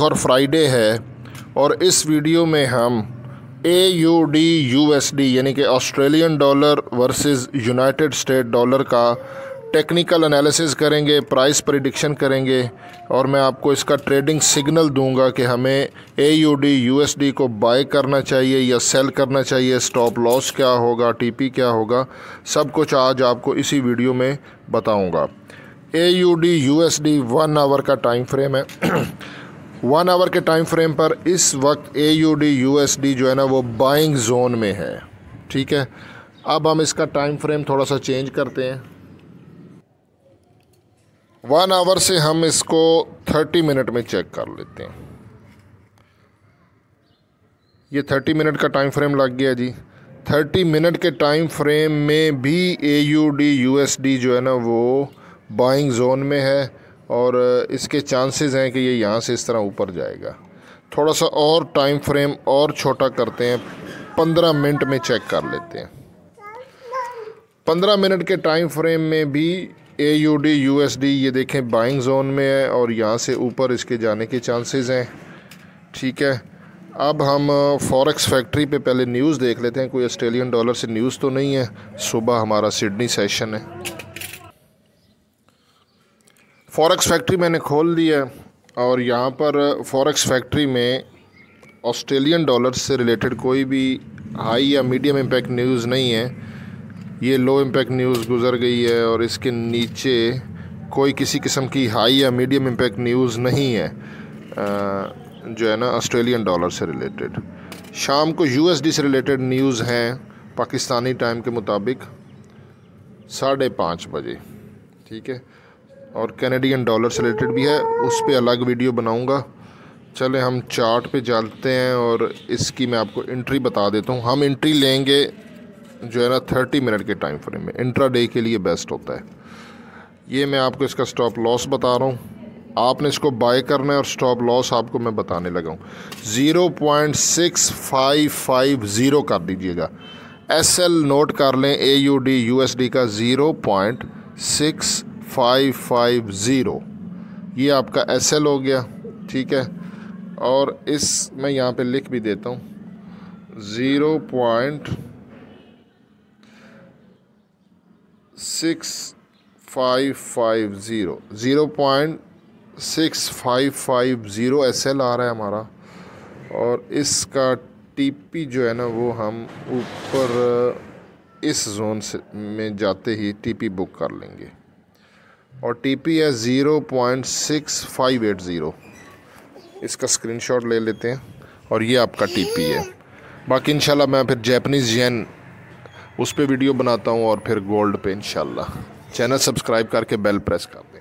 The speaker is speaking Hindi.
और फ्राइडे है और इस वीडियो में हम AUD USD यानी कि Australian dollar versus United state dollar का टेक्निकल एनालिसिस करेंगे, प्राइस प्रेडिक्शन करेंगे और मैं आपको इसका ट्रेडिंग सिग्नल दूंगा कि हमें AUD USD को बाय करना चाहिए या सेल करना चाहिए, स्टॉप लॉस क्या होगा, TP क्या होगा, सब कुछ आज आपको इसी वीडियो में बताऊंगा। AUD USD 1 आवर का टाइम फ्रेम है 1 आवर के टाइम फ्रेम पर इस वक्त AUD USD जो है ना वो बाइंग जोन में है। ठीक है, अब हम इसका टाइम फ्रेम थोड़ा सा चेंज करते हैं। 1 आवर से हम इसको 30 मिनट में चेक कर लेते हैं। ये 30 मिनट का टाइम फ्रेम लग गया जी। 30 मिनट के टाइम फ्रेम में भी AUD USD जो है ना वो बाइंग जोन में है और इसके चांसेस हैं कि ये यहाँ से इस तरह ऊपर जाएगा। थोड़ा सा और टाइम फ्रेम और छोटा करते हैं, 15 मिनट में चेक कर लेते हैं। 15 मिनट के टाइम फ्रेम में भी AUD USD ये देखें बाइंग जोन में है और यहाँ से ऊपर इसके जाने के चांसेस हैं। ठीक है, अब हम फॉरेक्स फैक्ट्री पे पहले न्यूज़ देख लेते हैं। कोई ऑस्ट्रेलियन डॉलर से न्यूज़ तो नहीं है। सुबह हमारा सिडनी सेशन है। फॉरेक्स फैक्ट्री मैंने खोल दिया और यहाँ पर फॉरेक्स फैक्ट्री में ऑस्ट्रेलियन डॉलर से रिलेटेड कोई भी हाई या मीडियम इम्पैक्ट न्यूज़ नहीं है। ये लो इम्पैक्ट न्यूज़ गुजर गई है और इसके नीचे कोई किसी किस्म की हाई या मीडियम इम्पैक्ट न्यूज़ नहीं है जो है ना ऑस्ट्रेलियन डॉलर से रिलेटेड। शाम को USD से रिलेटेड न्यूज़ हैं पाकिस्तानी टाइम के मुताबिक 5:30 बजे। ठीक है, और कैनेडियन डॉलर से रिलेटेड भी है, उस पर अलग वीडियो बनाऊंगा। चले हम चार्ट पे चलते हैं और इसकी मैं आपको एंट्री बता देता हूँ। हम एंट्री लेंगे जो है ना 30 मिनट के टाइम फ्रेम में, इंट्राडे के लिए बेस्ट होता है। ये मैं आपको इसका स्टॉप लॉस बता रहा हूँ, आपने इसको बाय करना है और स्टॉप लॉस आपको मैं बताने लगा हूँ। 0.6550 कर दीजिएगा। SL नोट कर लें AUD USD का 0.6550, ये आपका SL हो गया। ठीक है, और इस मैं यहाँ पे लिख भी देता हूँ 0.6550 SL आ रहा है हमारा और इसका TP जो है ना वो हम ऊपर इस जोन से में जाते ही TP बुक कर लेंगे और TP है 0.6580। इसका स्क्रीनशॉट ले लेते हैं और ये आपका TP है। बाकी इंशाल्लाह मैं फिर जैपनीज़ येन उस पर वीडियो बनाता हूँ और फिर गोल्ड पे इंशाल्लाह। चैनल सब्सक्राइब करके बेल प्रेस कर दें।